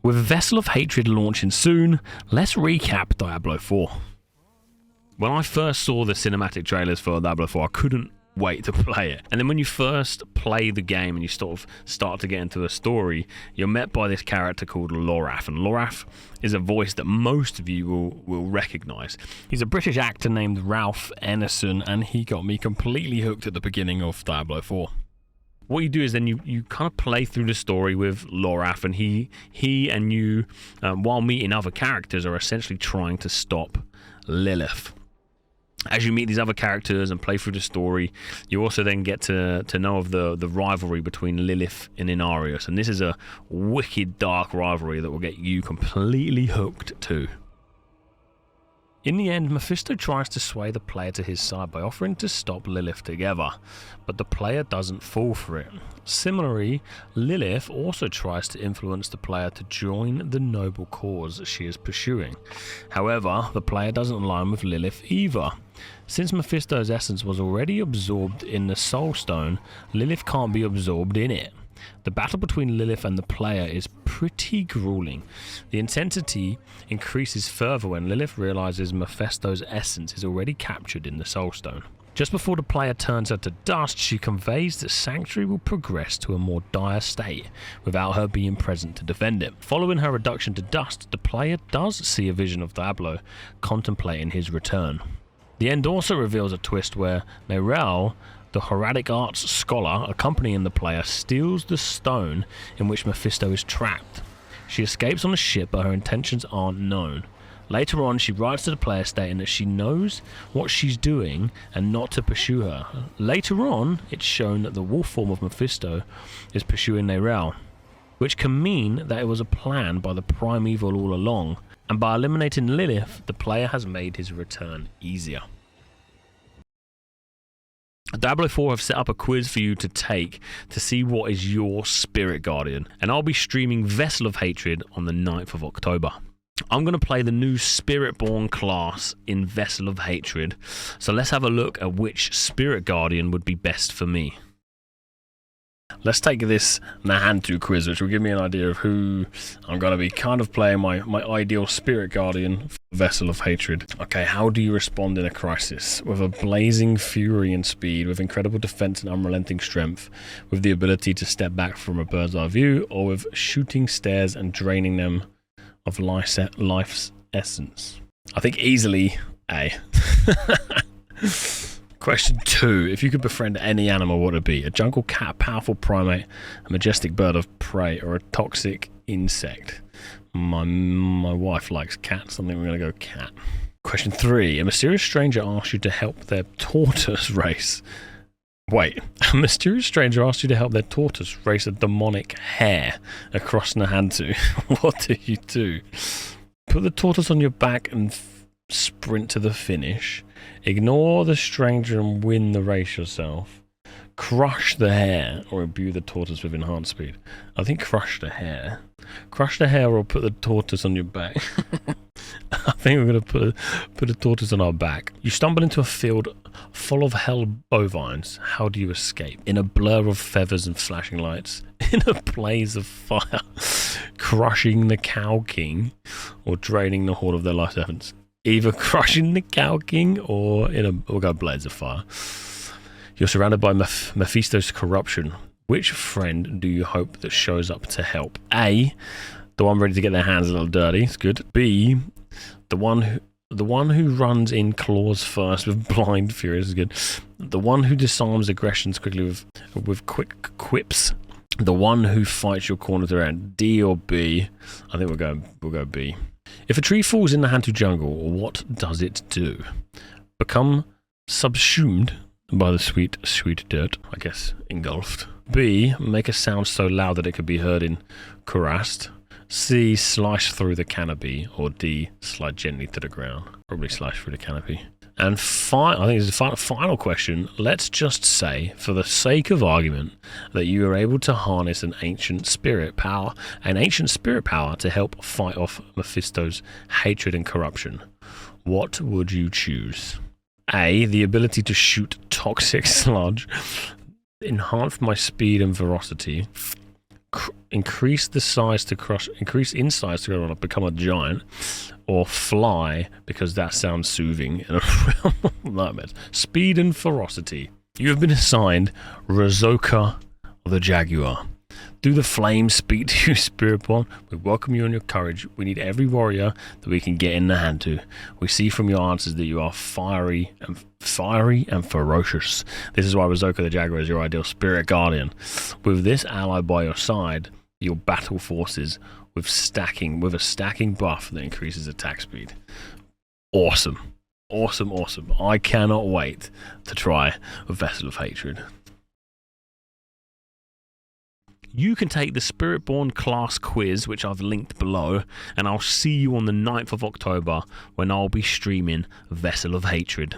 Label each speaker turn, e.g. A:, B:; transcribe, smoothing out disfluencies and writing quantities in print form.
A: With Vessel of Hatred launching soon, let's recap Diablo 4. When I first saw the cinematic trailers for Diablo 4, I couldn't wait to play it. And then when you first play the game and you sort of start to get into the story, you're met by this character called Lorath. And Lorath is a voice that most of you will recognise. He's a British actor named Ralph Ennison, and he got me completely hooked at the beginning of Diablo 4. What you do is then you kind of play through the story with Lorath, and he and you, while meeting other characters, are essentially trying to stop Lilith. As you meet these other characters and play through the story, you also then get to know of the rivalry between Lilith and Inarius, and this is a wicked dark rivalry that will get you completely hooked too. In the end, Mephisto tries to sway the player to his side by offering to stop Lilith together, but the player doesn't fall for it. Similarly, Lilith also tries to influence the player to join the noble cause she is pursuing. However, the player doesn't align with Lilith either. Since Mephisto's essence was already absorbed in the Soul Stone, Lilith can't be absorbed in it. The battle between Lilith and the player is pretty grueling. The intensity increases further when Lilith realizes Mephisto's essence is already captured in the Soul Stone. Just before the player turns her to dust, she conveys that Sanctuary will progress to a more dire state without her being present to defend it. Following her reduction to dust, the player does see a vision of Diablo contemplating his return. The end also reveals a twist where Nerel, the Heraldic Arts scholar accompanying the player, steals the stone in which Mephisto is trapped. She escapes on a ship, but her intentions aren't known. Later on, she writes to the player stating that she knows what she's doing and not to pursue her. Later on, it's shown that the wolf form of Mephisto is pursuing Nerel, which can mean that it was a plan by the Primeval all along, and by eliminating Lilith, the player has made his return easier. Diablo 4 have set up a quiz for you to take to see what is your Spirit Guardian, and I'll be streaming Vessel of Hatred on the 9th of October. I'm going to play the new Spiritborn class in Vessel of Hatred, so let's have a look at which Spirit Guardian would be best for me. Let's take this Nahantu quiz, which will give me an idea of who I'm going to be kind of playing my ideal Spirit Guardian for Vessel of Hatred. Okay, how do you respond in a crisis? With a blazing fury and speed, with incredible defense and unrelenting strength, with the ability to step back from a bird's eye view, or with shooting stares and draining them of life's essence? I think easily A. Question 2. If you could befriend any animal, what would it be? A jungle cat, a powerful primate, a majestic bird of prey, or a toxic insect? My wife likes cats. I think we're going to go cat. Question 3. A mysterious stranger asks you to help their tortoise race. Wait. A mysterious stranger asks you to help their tortoise race a demonic hare across Nahantu. What do you do? Put the tortoise on your back and sprint to the finish. Ignore the stranger and win the race yourself. Crush the hare or imbue the tortoise with enhanced speed. I think crush the hare. Crush the hare or put the tortoise on your back. I think we're going to put a tortoise on our back. You stumble into a field full of hell bovines. How do you escape? In a blur of feathers and flashing lights. In a blaze of fire. Crushing the Cow King or draining the horde of their life essence. Either crushing the Cow King or we'll go blaze of fire. You're surrounded by Mephisto's corruption. Which friend do you hope that shows up to help? A, the one ready to get their hands a little dirty. It's good. B, the one who runs in claws first with blind fury. This is good. The one who disarms aggressions quickly with quick quips. The one who fights your corners around. D or B? I think we'll go B. If a tree falls in the Nahantu jungle, what does it do? Become subsumed by the sweet, sweet dirt, I guess, engulfed. B, make a sound so loud that it could be heard in Kurast. C, slice through the canopy. Or D, slide gently to the ground. Probably slice through the canopy. And I think this is the final question. Let's just say, for the sake of argument, that you are able to harness an ancient spirit power to help fight off Mephisto's hatred and corruption. What would you choose? A, the ability to shoot toxic sludge, enhance my speed and velocity, increase the size to crush, increase in size to become a giant, or fly because that sounds soothing in a realm of nightmares. Speed and ferocity. You have been assigned Razoka the Jaguar. Do the flames speak to you, Spiritborn? We welcome you and your courage. We need every warrior that we can get in Nahantu. We see from your answers that you are fiery and ferocious. This is why Razoka the Jaguar is your ideal spirit guardian. With this ally by your side, you'll battle forces with a stacking buff that increases attack speed. Awesome. Awesome, awesome. I cannot wait to try a Vessel of Hatred. You can take the Spiritborn class quiz, which I've linked below, and I'll see you on the 9th of October when I'll be streaming Vessel of Hatred.